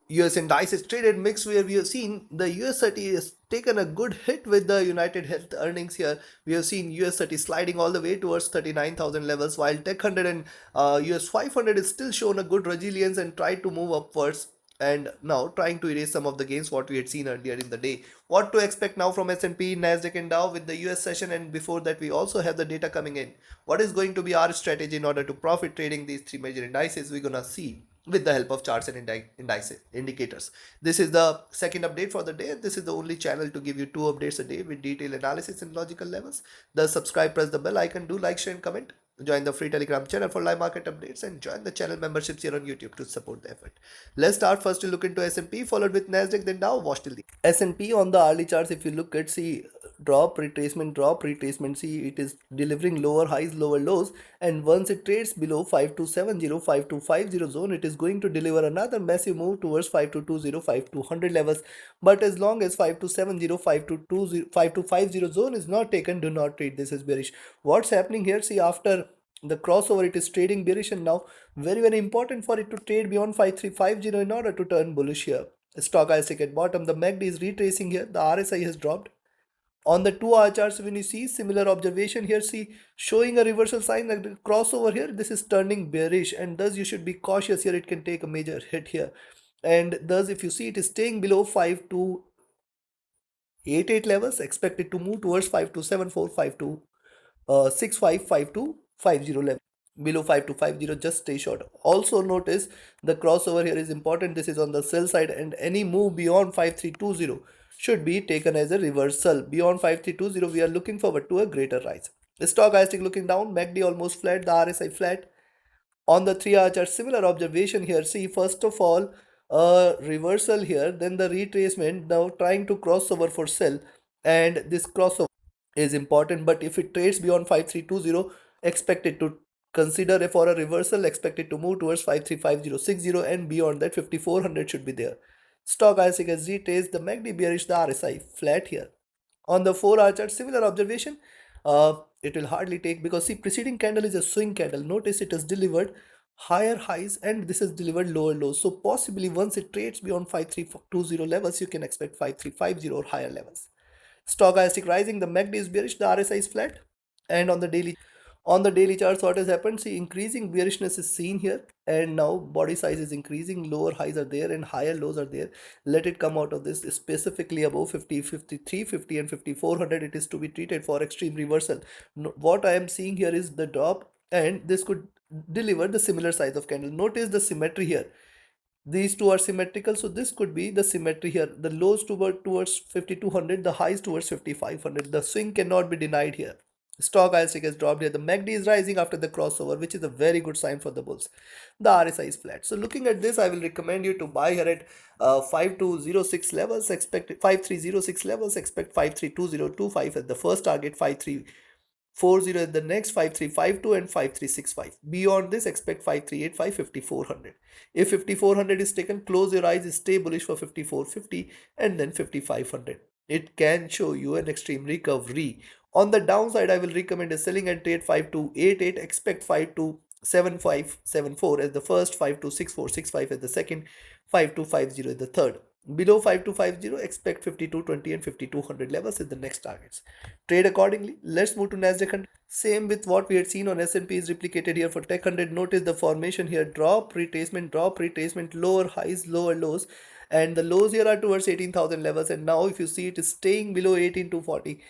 US indices traded mixed, where we have seen the US30 has taken a good hit with the United Health earnings here. We have seen US30 sliding all the way towards 39,000 levels, while Tech 100 and US500 is still shown a good resilience and tried to move upwards, and now trying to erase some of the gains what we had seen earlier in the day. What to expect now from S&P, Nasdaq and Dow with the US session, and before that we also have the data coming in. What is going to be our strategy in order to profit trading these three major indices? We're gonna see with the help of charts and indices indicators. This is the second update for the day. This is the only channel to give you 2 updates a day with detailed analysis and logical levels. Thus subscribe, press the bell icon, do like, share and comment. Join the free Telegram channel for live market updates and join the channel memberships here on YouTube to support the effort. Let's start first to look into S&P, followed with Nasdaq, then Dow. Watch till the S&P on the early charts. If you look at, see, drop retracement, see, it is delivering lower highs, lower lows, and once it trades below 5270, 5250 zone, it is going to deliver another massive move towards 5220, 5200 levels. But as long as 5270, 5220, 5250 zone is not taken, do not trade. This is bearish. What's happening here? See, after the crossover, it is trading bearish, and now very important for it to trade beyond 5350 in order to turn bullish here. Stochastic at bottom, the MACD is retracing here, the RSI has dropped. On the 2 hour charts, when you see similar observation here, see, showing a reversal sign like the crossover here, this is turning bearish, and thus you should be cautious here. It can take a major hit here, and thus if you see it is staying below 5288 levels, expect it to move towards 5274, 5265, 5250 level. Below 5250, just stay short. Also notice the crossover here is important. This is on the sell side, and any move beyond 5320 should be taken as a reversal. Beyond 5320, we are looking forward to a greater rise. The stochastic looking down, MACD almost flat, the RSI flat. On the 3 hour chart, similar observation here. See, first of all, a reversal here, then the retracement, now trying to cross over for sell, and this crossover is important. But if it trades beyond 5320, expect it to consider for a reversal, expect it to move towards 535060, and beyond that 5400 should be there. Stochastic has retraced, the MACD bearish, the RSI flat here. On the 4 hour chart, similar observation. It will hardly take, because see, preceding candle is a swing candle. Notice it has delivered higher highs and this has delivered lower lows. So possibly once it trades beyond 5320 levels, you can expect 5350 or higher levels. Stochastic rising, the MACD is bearish, the RSI is flat. And on the daily charts, what has happened? See, increasing bearishness is seen here, and now body size is increasing, lower highs are there and higher lows are there. Let it come out of this, specifically above 50, 53, 50 and 5400, it is to be treated for extreme reversal. What I am seeing here is the drop, and this could deliver the similar size of candle. Notice the symmetry here. These two are symmetrical, so this could be the symmetry here. The lows towards 5200, the highs towards 5500. The swing cannot be denied here. Stochastic has dropped here. The MACD is rising after the crossover, which is a very good sign for the bulls. The RSI is flat. So looking at this, I will recommend you to buy here at 5206 levels. Expect 5306 levels. Expect 532025 as the first target. 5340 at the next, 5352 and 5365. Beyond this, expect 5385, 5400. If 5400 is taken, close your eyes, stay bullish for 5450 and then 5500. It can show you an extreme recovery. On the downside, I will recommend a selling and trade 5288. Expect 527574 as the first, 526465 as the second, 5250 as the third. Below 5250, expect 5220 and 5200 levels as the next targets. Trade accordingly. Let's move to Nasdaq 100. Same with what we had seen on S&P is replicated here for Tech 100. Notice the formation here, drop, retracement, lower highs, lower lows, and the lows here are towards 18,000 levels, and now if you see it is staying below 18240.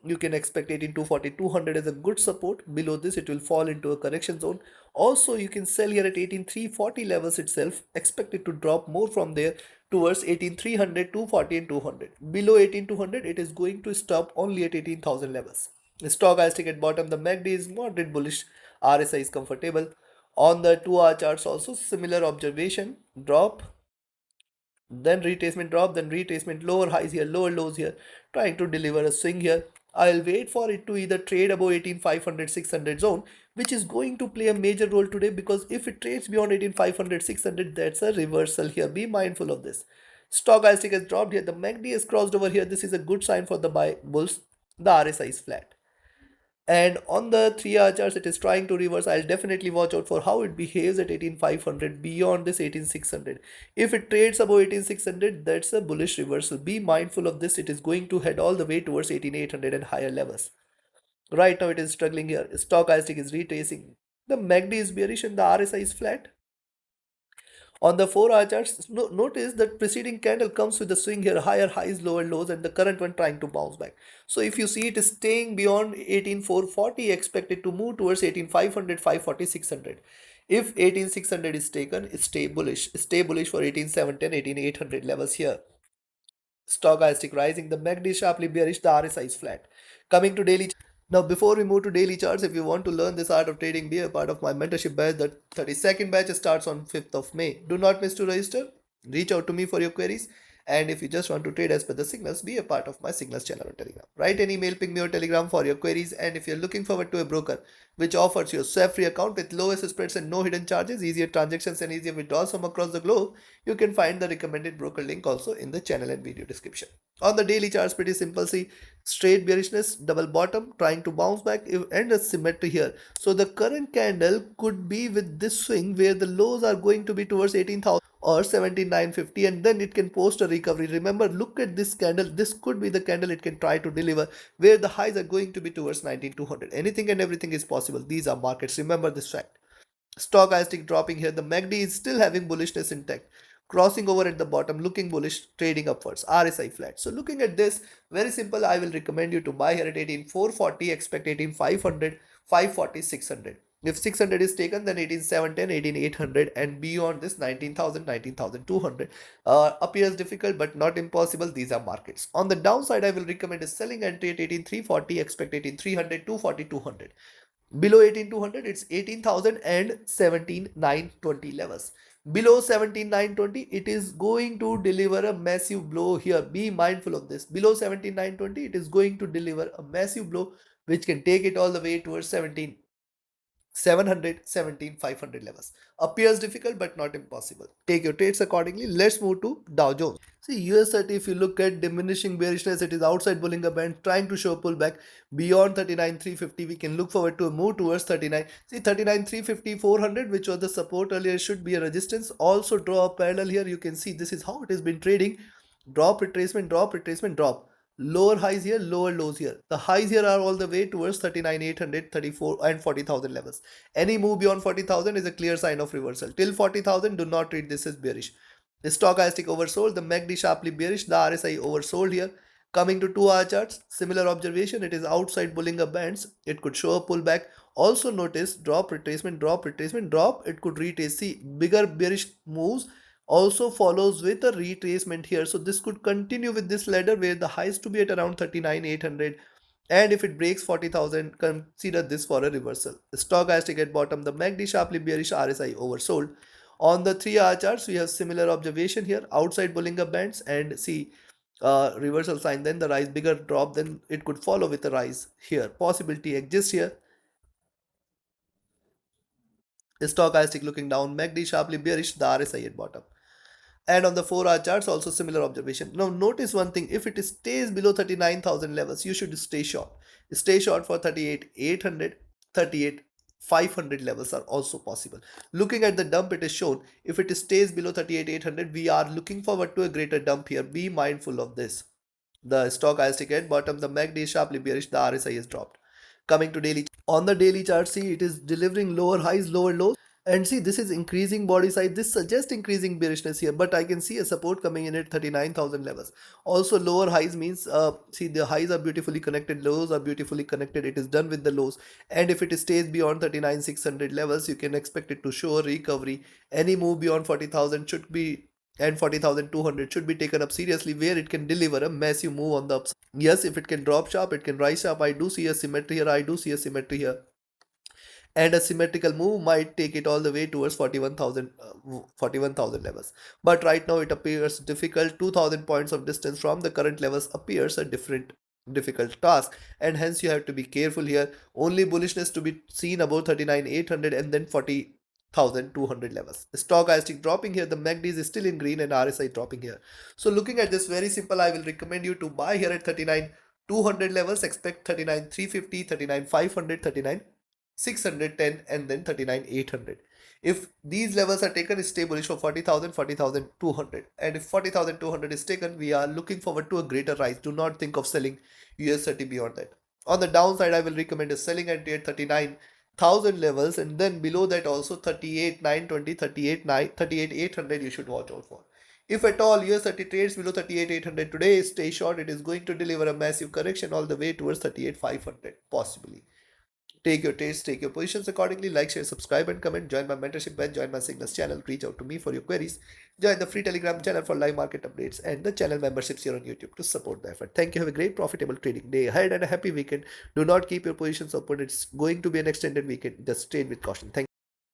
You can expect 18240, 200 as a good support. Below this it will fall into a correction zone. Also you can sell here at 18340 levels itself. Expect it to drop more from there towards 18300, 240 and 200. Below 18200 it is going to stop only at 18,000 levels. The stochastic at bottom, the MACD is moderate bullish, RSI is comfortable. On the 2 hour charts also similar observation, drop, then retracement, drop, then retracement, lower highs here, lower lows here, trying to deliver a swing here. I'll wait for it to either trade above 18500, 600 zone, which is going to play a major role today, because if it trades beyond 18500, 600, that's a reversal here. Be mindful of this. Stochastic has dropped here, the MACD has crossed over here. This is a good sign for the buy bulls. The RSI is flat. And on the 3 hour charts, it is trying to reverse. I'll definitely watch out for how it behaves at 18,500 beyond this 18,600. If it trades above 18,600, that's a bullish reversal. Be mindful of this. It is going to head all the way towards 18,800 and higher levels. Right now, it is struggling here. Stochastic is retracing. The MACD is bearish and the RSI is flat. On the 4 hour charts, notice that preceding candle comes with a swing here, higher highs, lower lows, and the current one trying to bounce back. So if you see it is staying beyond 18,440, expect it to move towards 18,500, 540, 600. If 18,600 is taken, stay bullish. Stay bullish for 18,710, 18,800 levels here. Stochastic rising, the MACD sharply bearish, the RSI is flat. Coming to daily. Now, before we move to daily charts, if you want to learn this art of trading, be a part of my mentorship batch. The 32nd batch starts on 5th of May. Do not miss to register. Reach out to me for your queries. And if you just want to trade as per the signals, be a part of my signals channel on Telegram. Write an email, ping me or Telegram for your queries. And if you're looking forward to a broker which offers you a swap-free account with lowest spreads and no hidden charges, easier transactions and easier withdrawals from across the globe, you can find the recommended broker link also in the channel and video description. On the daily charts, pretty simple. See, straight bearishness, double bottom, trying to bounce back, and a symmetry here. So the current candle could be with this swing where the lows are going to be towards 18,000 or 17,950, and then it can post a recovery. Remember, look at this candle. This could be the candle it can try to deliver where the highs are going to be towards 19,200. Anything and everything is possible. These are markets. Remember this fact. Stochastic dropping here. The MACD is still having bullishness intact. Crossing over at the bottom, looking bullish, trading upwards. RSI flat. So looking at this, very simple. I will recommend you to buy here at 18,440. Expect 18,500, 540, 600. If 600 is taken, then 18,710, 18,800, and beyond this 19,000, 19,200 appears difficult but not impossible. These are markets. On the downside, I will recommend a selling entry at 18,340. Expect 18,300, 240, 200. Below 18,200, it's 18,000 and 17,920 levels. Below 17,920, it is going to deliver a massive blow here. Be mindful of this. Below 17,920, it is going to deliver a massive blow which can take it all the way towards 17,700, 17,500 levels. Appears difficult but not impossible. Take your trades accordingly. Let's move to Dow Jones. See, US30, if you look at diminishing bearishness, it is outside Bollinger Band trying to show pullback beyond 39,350. We can look forward to a move towards 39. See, 39,350, 400, which was the support earlier, should be a resistance. Also draw a parallel here. You can see this is how it has been trading. Drop, retracement, drop, retracement, drop. Lower highs here, lower lows here. The highs here are all the way towards 39,800, 34 and 40,000 levels. Any move beyond 40,000 is a clear sign of reversal. Till 40,000, do not treat this as bearish. The stochastic oversold, the MACD sharply bearish, the RSI oversold here. Coming to 2 hour charts, similar observation, it is outside Bollinger Bands. It could show a pullback. Also notice drop, retracement, drop, retracement, drop. It could retrace. See, bigger bearish moves also follows with a retracement here. So this could continue with this ladder where the highs to be at around 39,800. And if it breaks 40,000, consider this for a reversal. The stochastic at bottom, the MACD sharply bearish, RSI oversold. On the 3 hour charts, we have similar observation here, outside Bollinger Bands, and see reversal sign, then the rise, bigger drop, then it could follow with a rise here. Possibility exists here. Stochastic looking down, MACD sharply bearish, the RSI at bottom. And on the 4 hour charts, also similar observation. Now notice one thing, if it stays below 39,000 levels, you should stay short. Stay short for 38,800, 38,500 levels are also possible. Looking at the dump, it is shown, if it stays below 38,800, we are looking forward to a greater dump here. Be mindful of this. The stochastic at bottom, the MACD is sharply bearish, the RSI is dropped. Coming to daily, on the daily chart, see, it is delivering lower highs, lower lows. And see, this is increasing body size. This suggests increasing bearishness here, but I can see a support coming in at 39,000 levels. Also, lower highs means, see, the highs are beautifully connected, lows are beautifully connected. It is done with the lows. And if it stays beyond 39,600 levels, you can expect it to show a recovery. Any move beyond 40,000 should be, and 40,200 should be taken up seriously, where it can deliver a massive move on the upside. Yes, if it can drop sharp, it can rise sharp. I do see a symmetry here. I do see a symmetry here, and a symmetrical move might take it all the way towards 41,000 levels. But right now it appears difficult. 2,000 points of distance from the current levels appears a difficult task, and hence you have to be careful here. Only bullishness to be seen above 39,800 and then 40,200 levels. Stochastic dropping here, the MACD is still in green and RSI dropping here. So looking at this, very simple, I will recommend you to buy here at 39 200 levels, expect 39,350, 39,500, 39,610, and then 39,800. If these levels are taken, stay bullish for 40,000, 40,200. And if 40,200 is taken, we are looking forward to a greater rise. Do not think of selling US30 beyond that. On the downside, I will recommend a selling entry at 39,000 levels, and then below that also 38,920, 38,800 you should watch out for. If at all US30 trades below 38,800 today, stay short. It is going to deliver a massive correction all the way towards 38,500 possibly. Take your trades, take your positions accordingly. Like, share, subscribe, and comment. Join my mentorship batch, join my signals channel. Reach out to me for your queries. Join the free Telegram channel for live market updates and the channel memberships here on YouTube to support the effort. Thank you. Have a great profitable trading day ahead and a happy weekend. Do not keep your positions open. It's going to be an extended weekend. Just trade with caution. Thank you.